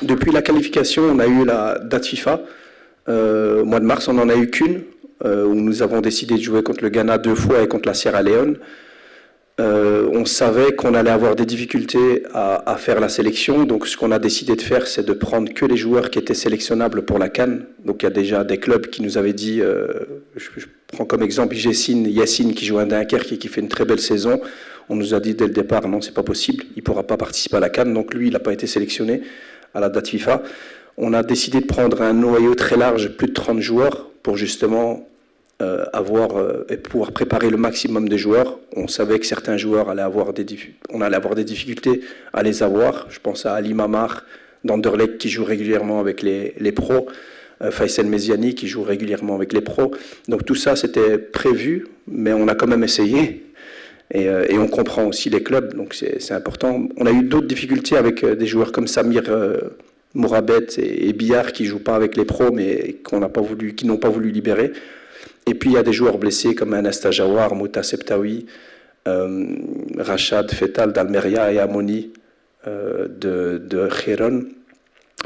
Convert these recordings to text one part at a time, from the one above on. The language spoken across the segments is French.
Depuis la qualification, on a eu la date FIFA. Au mois de mars, on n'en a eu qu'une, où nous avons décidé de jouer contre le Ghana 2 fois et contre la Sierra Leone. On savait qu'on allait avoir des difficultés à faire la sélection, donc ce qu'on a décidé de faire, c'est de prendre que les joueurs qui étaient sélectionnables pour la CAN. Donc il y a déjà des clubs qui nous avaient dit, je prends comme exemple Yassine qui joue à Dunkerque et qui fait une très belle saison. On nous a dit dès le départ, non, c'est pas possible, il ne pourra pas participer à la CAN, donc lui, il n'a pas été sélectionné à la date FIFA. On a décidé de prendre un noyau très large, plus de 30 joueurs, pour justement et pouvoir préparer le maximum de joueurs. On savait que certains joueurs allaient avoir des difficultés à les avoir. Je pense à Ali Mamar d'Anderlecht qui joue régulièrement avec les pros, Faisal Meziani qui joue régulièrement avec les pros. Donc tout ça c'était prévu, mais on a quand même essayé. Et on comprend aussi les clubs, donc c'est important. On a eu d'autres difficultés avec des joueurs comme Samir Mourabet et Billard qui ne jouent pas avec les pros, mais qui n'ont pas voulu libérer. Et puis il y a des joueurs blessés comme Anasta Jawar, Mouta Septaoui, Rachad Fetal d'Almeria et Amoni de Khéron.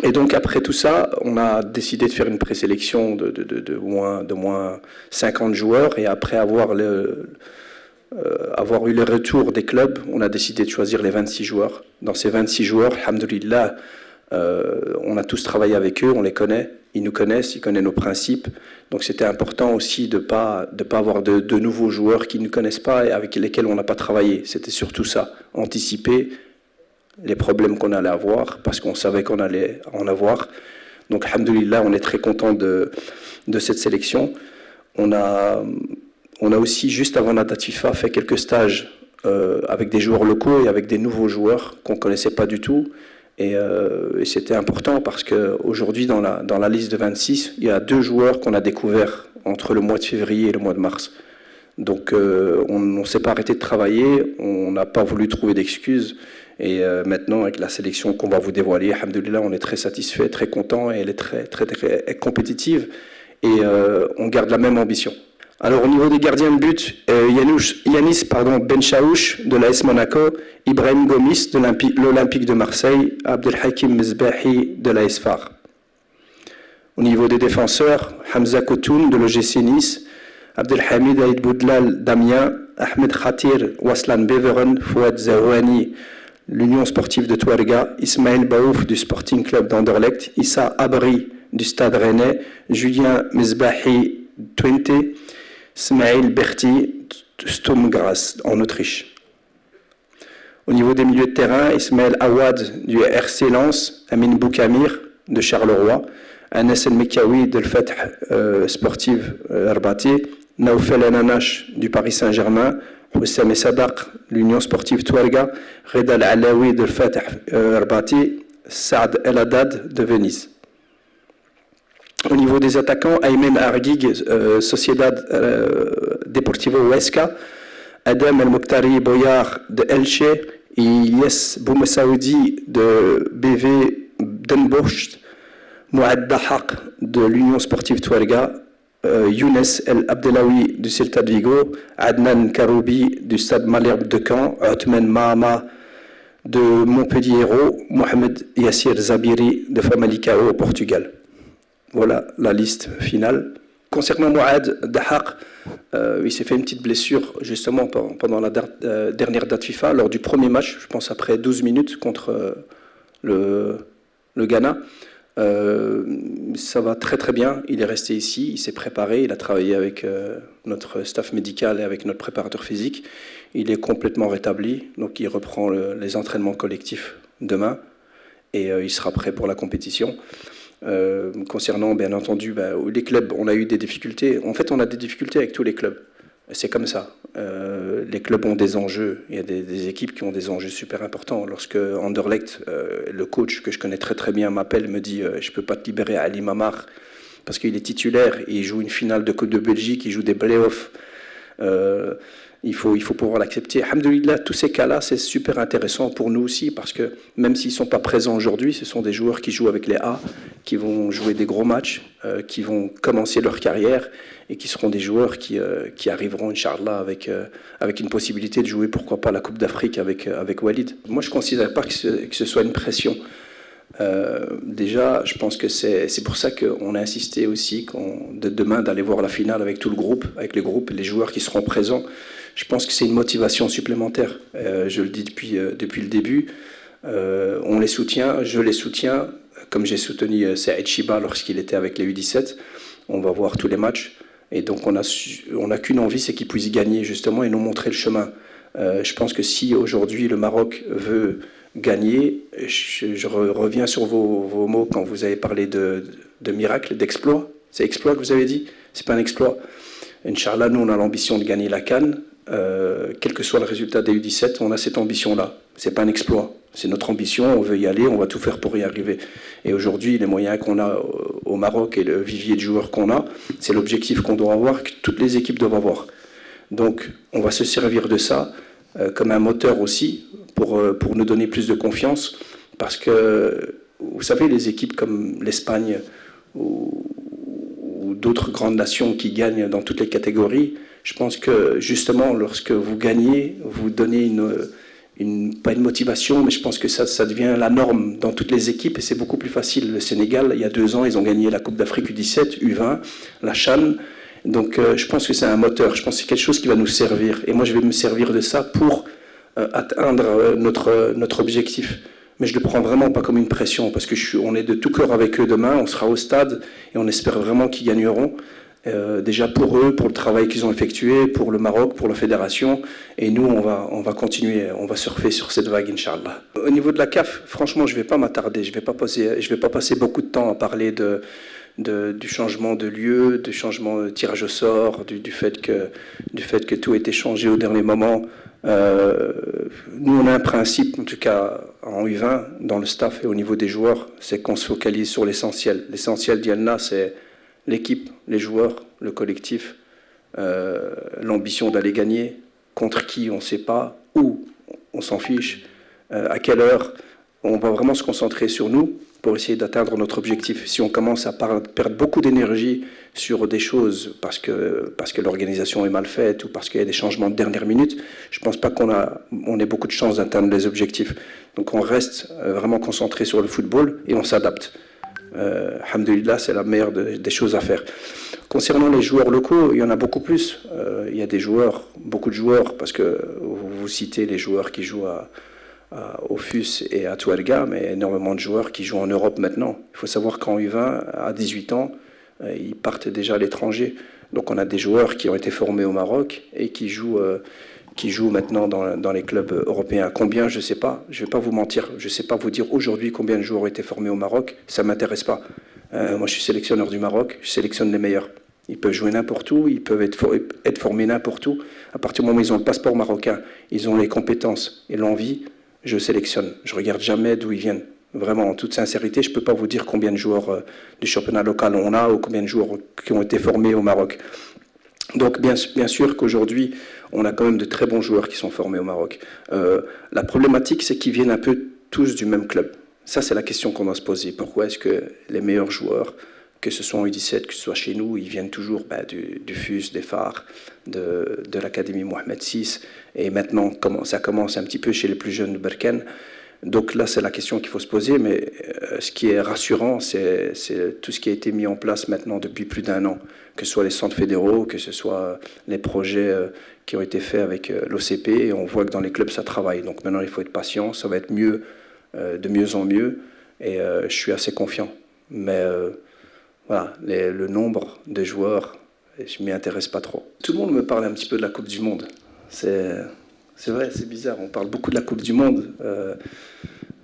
Et donc après tout ça, on a décidé de faire une présélection de moins 50 joueurs, et après avoir eu le retour des clubs, on a décidé de choisir les 26 joueurs. Dans ces 26 joueurs, alhamdoulilah, on a tous travaillé avec eux, on les connaît, ils nous connaissent, ils connaissent nos principes. Donc c'était important aussi de pas avoir de nouveaux joueurs qui ne connaissent pas et avec lesquels on n'a pas travaillé. C'était surtout ça, anticiper les problèmes qu'on allait avoir, parce qu'on savait qu'on allait en avoir. Donc alhamdoulilah, on est très content de cette sélection. On a aussi, juste avant la date FIFA, fait quelques stages avec des joueurs locaux et avec des nouveaux joueurs qu'on ne connaissait pas du tout. Et c'était important parce qu'aujourd'hui, dans la liste de 26, il y a 2 joueurs qu'on a découverts entre le mois de février et le mois de mars. Donc on ne s'est pas arrêté de travailler, on n'a pas voulu trouver d'excuses. Et maintenant, avec la sélection qu'on va vous dévoiler, alhamdoulilah, on est très satisfait, très content, et elle est très, très, très compétitive. Et on garde la même ambition. Alors au niveau des gardiens de but, Yanis Benchaouch de l'AS Monaco, Ibrahim Gomis de l'Olympique de Marseille, Abdelhakim Mezbahi de l'AS Far. Au niveau des défenseurs, Hamza Kotoun de l'OGC Nice, Abdelhamid Aïd Boudlal d'Amiens, Ahmed Khatir, Waslan Beveren, Fouad Zaouani, l'Union sportive de Touarega, Ismaël Baouf du Sporting Club d'Anderlecht, Issa Abri du Stade Rennais, Julien Mezbahi Twente, Smaïl Berti, Sturm Graz en Autriche. Au niveau des milieux de terrain, Ismaël Awad du RC Lens, Amin Boukamir de Charleroi, Anas El Mekawi de l'Fatah Sportive Arbati, Naoufel Ananash du Paris Saint-Germain, Hussam Sadaq, l'Union Sportive Touarega, Reda Al-Alawi de l'Fatah Arbati, Saad El Haddad de Venise. Au niveau des attaquants, Aymen Arguig, Sociedad Deportivo Huesca, Adam El Mokhtari Boyar de Elche, et Ilyes Boumessaoudi de BV Den Bosch, Mouad Dahaq de l'Union Sportive Touarega, Younes El Abdelawi du Celta de Vigo, Adnan Karoubi du Stade Malherbe de Caen, Othman Mahama de Montpellier, Mohamed Yassir Zabiri de Famalicão au Portugal. Voilà la liste finale. Concernant Mouad Dahaq, il s'est fait une petite blessure justement pendant la dernière date FIFA, lors du premier match, je pense après 12 minutes contre le Ghana. Ça va très très bien, il est resté ici, il s'est préparé, il a travaillé avec notre staff médical et avec notre préparateur physique. Il est complètement rétabli, donc il reprend les entraînements collectifs demain et il sera prêt pour la compétition. Concernant, bien entendu, les clubs, on a eu des difficultés. En fait, on a des difficultés avec tous les clubs. C'est comme ça. Les clubs ont des enjeux. Il y a des équipes qui ont des enjeux super importants. Lorsque Anderlecht, le coach que je connais très très bien, m'appelle, me dit je ne peux pas te libérer à Ali Mamar parce qu'il est titulaire et il joue une finale de Coupe de Belgique, il joue des playoffs. Il faut pouvoir l'accepter. Alhamdoulilah, tous ces cas-là, c'est super intéressant pour nous aussi, parce que même s'ils ne sont pas présents aujourd'hui, ce sont des joueurs qui jouent avec les A, qui vont jouer des gros matchs, qui vont commencer leur carrière, et qui seront des joueurs qui arriveront, Inch'Allah, avec une possibilité de jouer, pourquoi pas, la Coupe d'Afrique avec Walid. Moi, je ne considère pas que ce soit une pression. Déjà, je pense que c'est pour ça qu'on a insisté aussi de demain d'aller voir la finale avec tout le groupe, avec les groupes, les joueurs qui seront présents. Je pense que c'est une motivation supplémentaire. Je le dis depuis le début. On les soutient, je les soutiens, comme j'ai soutenu Saïd Chiba lorsqu'il était avec les U17. On va voir tous les matchs. Et donc on a qu'une envie, c'est qu'ils puissent gagner justement et nous montrer le chemin. Je pense que si aujourd'hui le Maroc veut gagner, je reviens sur vos mots quand vous avez parlé de miracle, d'exploit. C'est exploit que vous avez dit? C'est pas un exploit. Inch'Allah, nous on a l'ambition de gagner la CAN. Quel que soit le résultat des U17, on a cette ambition-là. C'est pas un exploit. C'est notre ambition, on veut y aller, on va tout faire pour y arriver. Et aujourd'hui, les moyens qu'on a au Maroc et le vivier de joueurs qu'on a, c'est l'objectif qu'on doit avoir, que toutes les équipes doivent avoir. Donc, on va se servir de ça comme un moteur aussi pour nous donner plus de confiance. Parce que, vous savez, les équipes comme l'Espagne ou d'autres grandes nations qui gagnent dans toutes les catégories, je pense que justement, lorsque vous gagnez, vous donnez pas une motivation, mais je pense que ça devient la norme dans toutes les équipes et c'est beaucoup plus facile. Le Sénégal, il y a 2 ans, ils ont gagné la Coupe d'Afrique U17, U20, la CHAN. Donc je pense que c'est un moteur, je pense que c'est quelque chose qui va nous servir. Et moi, je vais me servir de ça pour atteindre notre objectif. Mais je ne le prends vraiment pas comme une pression, parce on est de tout cœur avec eux demain, on sera au stade et on espère vraiment qu'ils gagneront. Déjà pour eux, pour le travail qu'ils ont effectué, pour le Maroc, pour la fédération, et nous on va continuer, on va surfer sur cette vague, Inch'Allah. Au niveau de la CAF, franchement, je ne vais pas m'attarder, je vais pas passer beaucoup de temps à parler du changement de lieu, du changement de tirage au sort, du fait que tout a été changé au dernier moment. Nous on a un principe, en tout cas en U20, dans le staff et au niveau des joueurs, c'est qu'on se focalise sur l'essentiel. L'essentiel d'Yalna, c'est l'équipe, les joueurs, le collectif, l'ambition d'aller gagner, contre qui on ne sait pas, où on s'en fiche, à quelle heure. On va vraiment se concentrer sur nous pour essayer d'atteindre notre objectif. Si on commence à perdre beaucoup d'énergie sur des choses parce que l'organisation est mal faite ou parce qu'il y a des changements de dernière minute, je ne pense pas qu'on ait beaucoup de chances d'atteindre les objectifs. Donc on reste vraiment concentré sur le football et on s'adapte. Alhamdulillah, c'est la meilleure des choses à faire. Concernant les joueurs locaux, il y en a beaucoup plus. Il y a beaucoup de joueurs, parce que vous citez les joueurs qui jouent au FUS et à Touarega, mais énormément de joueurs qui jouent en Europe maintenant. Il faut savoir qu'en U20, à 18 ans, ils partent déjà à l'étranger. Donc on a des joueurs qui ont été formés au Maroc et qui jouent maintenant dans les clubs européens. Combien, je ne sais pas. Je ne vais pas vous mentir. Je ne sais pas vous dire aujourd'hui combien de joueurs ont été formés au Maroc. Ça ne m'intéresse pas. Moi, je suis sélectionneur du Maroc. Je sélectionne les meilleurs. Ils peuvent jouer n'importe où. Ils peuvent être formés n'importe où. À partir du moment où ils ont le passeport marocain, ils ont les compétences et l'envie, je sélectionne. Je ne regarde jamais d'où ils viennent. Vraiment, en toute sincérité, je ne peux pas vous dire combien de joueurs du championnat local on a ou combien de joueurs qui ont été formés au Maroc. Donc bien sûr qu'aujourd'hui, on a quand même de très bons joueurs qui sont formés au Maroc. La problématique, c'est qu'ils viennent un peu tous du même club. Ça, c'est la question qu'on doit se poser. Pourquoi est-ce que les meilleurs joueurs, que ce soit en U17, que ce soit chez nous, ils viennent toujours du FUS, des phares, de l'Académie Mohamed VI, et maintenant, ça commence un petit peu chez les plus jeunes de Berkane. Donc là, c'est la question qu'il faut se poser, mais ce qui est rassurant, c'est tout ce qui a été mis en place maintenant depuis plus d'1 an, que ce soit les centres fédéraux, que ce soit les projets qui ont été faits avec l'OCP, et on voit que dans les clubs, ça travaille. Donc maintenant, il faut être patient, ça va être mieux, de mieux en mieux, et je suis assez confiant. Mais voilà, le nombre de joueurs, je ne m'y intéresse pas trop. Tout le monde me parle un petit peu de la Coupe du Monde. C'est vrai, c'est bizarre, on parle beaucoup de la Coupe du Monde.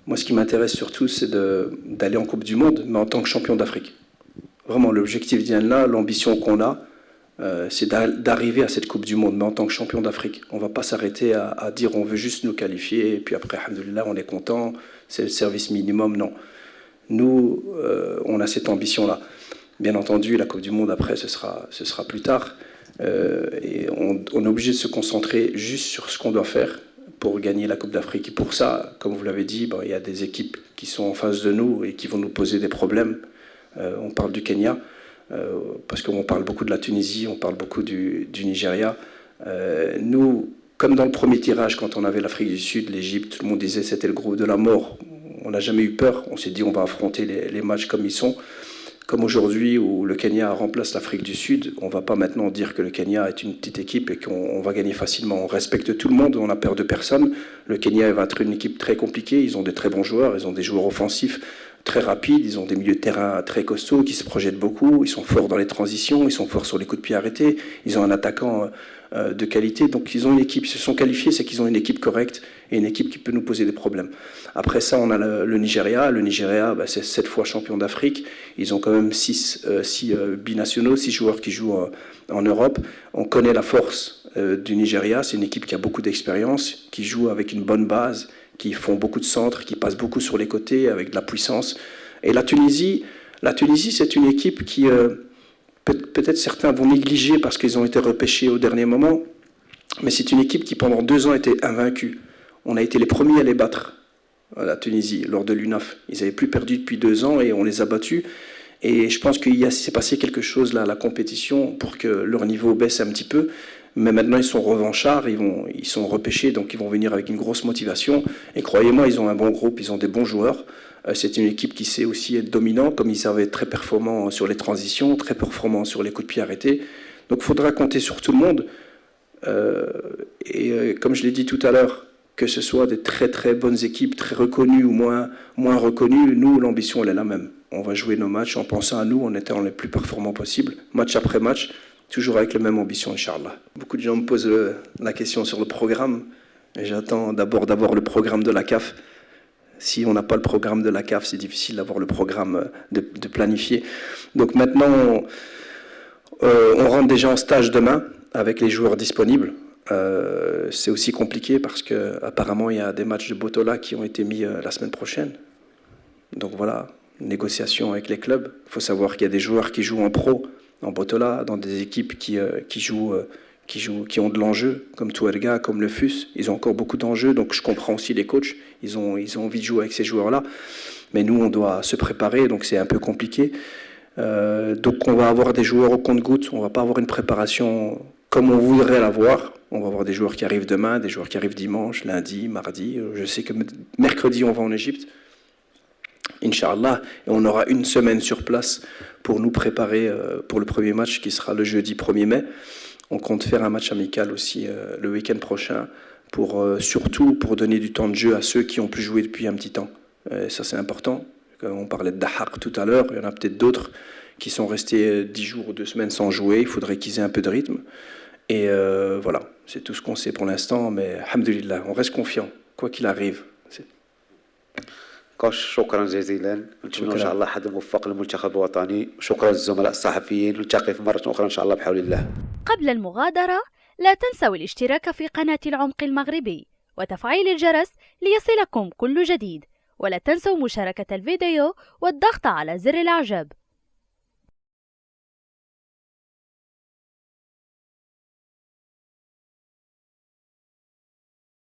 Moi, ce qui m'intéresse surtout, c'est d'aller en Coupe du Monde, mais en tant que champion d'Afrique. Vraiment, l'objectif vient de là, l'ambition qu'on a, c'est d'arriver à cette Coupe du Monde, mais en tant que champion d'Afrique. On ne va pas s'arrêter à dire on veut juste nous qualifier, et puis après, alhamdoulilah, on est content, c'est le service minimum. Non. Nous, on a cette ambition-là. Bien entendu, la Coupe du Monde, après, ce sera plus tard. Et on est obligé de se concentrer juste sur ce qu'on doit faire pour gagner la Coupe d'Afrique. Et pour ça, comme vous l'avez dit, il y a des équipes qui sont en face de nous et qui vont nous poser des problèmes. On parle du Kenya, parce qu'on parle beaucoup de la Tunisie, on parle beaucoup du Nigeria. Nous, comme dans le premier tirage, quand on avait l'Afrique du Sud, l'Égypte, tout le monde disait que c'était le groupe de la mort. on n'a jamais eu peur. On s'est dit on va affronter les matchs comme ils sont. Comme aujourd'hui où le Kenya remplace l'Afrique du Sud, on ne va pas maintenant dire que le Kenya est une petite équipe et qu'on va gagner facilement. On respecte tout le monde, on n'a peur de personne. Le Kenya va être une équipe très compliquée, ils ont des très bons joueurs, ils ont des joueurs offensifs très rapides, ils ont des milieux de terrain très costauds qui se projettent beaucoup, ils sont forts dans les transitions, ils sont forts sur les coups de pied arrêtés, ils ont un attaquant de qualité, donc ils ont une équipe, ils se sont qualifiés, c'est qu'ils ont une équipe correcte et une équipe qui peut nous poser des problèmes. Après ça, on a le Nigeria. Le Nigeria, c'est 7 fois champion d'Afrique. Ils ont quand même 6 binationaux, 6 joueurs qui jouent en Europe. On connaît la force du Nigeria. C'est une équipe qui a beaucoup d'expérience, qui joue avec une bonne base, qui font beaucoup de centres, qui passent beaucoup sur les côtés avec de la puissance. Et la Tunisie, c'est une équipe qui, peut-être certains vont négliger parce qu'ils ont été repêchés au dernier moment, mais c'est une équipe qui pendant 2 ans était invaincue. On a été les premiers à les battre, la Tunisie, lors de l'UNAF. Ils n'avaient plus perdu depuis 2 ans et on les a battus. Et je pense qu'il s'est passé quelque chose là à la compétition pour que leur niveau baisse un petit peu. Mais maintenant, ils sont revanchards, ils sont repêchés, donc ils vont venir avec une grosse motivation. Et croyez-moi, ils ont un bon groupe, ils ont des bons joueurs. C'est une équipe qui sait aussi être dominant, comme ils savent être très performants sur les transitions, très performants sur les coups de pied arrêtés. Donc il faudra compter sur tout le monde. Comme je l'ai dit tout à l'heure, que ce soit des très très bonnes équipes, très reconnues ou moins reconnues, nous, l'ambition, elle est la même. On va jouer nos matchs en pensant à nous, en étant les plus performants possibles, match après match, toujours avec la même ambition, Inch'Allah. Beaucoup de gens me posent la question sur le programme, et j'attends d'abord d'avoir le programme de la CAF. Si on n'a pas le programme de la CAF, c'est difficile d'avoir le programme de planifier. Donc maintenant, on rentre déjà en stage demain avec les joueurs disponibles. C'est aussi compliqué parce qu'apparemment il y a des matchs de Botola qui ont été mis la semaine prochaine. Donc voilà, négociation avec les clubs. Il faut savoir qu'il y a des joueurs qui jouent en pro, en Botola, dans des équipes qui ont de l'enjeu, comme Touerga, comme le FUS. Ils ont encore beaucoup d'enjeux, donc je comprends aussi les coachs. Ils ont envie de jouer avec ces joueurs-là. Mais nous, on doit se préparer, donc c'est un peu compliqué. Donc on va avoir des joueurs au compte-gouttes. On ne va pas avoir une préparation comme on voudrait l'avoir. On va avoir des joueurs qui arrivent demain, des joueurs qui arrivent dimanche, lundi, mardi. Je sais que mercredi, on va en Égypte. Inch'Allah. Et on aura une semaine sur place pour nous préparer pour le premier match qui sera le jeudi 1er mai. On compte faire un match amical aussi le week-end prochain, surtout pour donner du temps de jeu à ceux qui ont pu jouer depuis un petit temps. Ça, c'est important. On parlait de Dahaq tout à l'heure. Il y en a peut-être d'autres qui sont restés 10 jours ou 2 semaines sans jouer. Il faudrait qu'ils aient un peu de rythme. Et voilà, c'est tout ce qu'on sait pour l'instant, mais alhamdoulilah, on reste confiant, quoi qu'il arrive. كوش شكرا جزيلا نتمنى ان شاء الله حد موفق للمنتخب الوطني وشكرا للزملاء الصحفيين ونلتقي في مرة اخرى ان شاء الله بحول الله. قبل المغادرة لا تنسوا الاشتراك في قناة العمق المغربي وتفعيل الجرس ليصلكم كل جديد، ولا تنسوا مشاركة الفيديو والضغط على زر الإعجاب.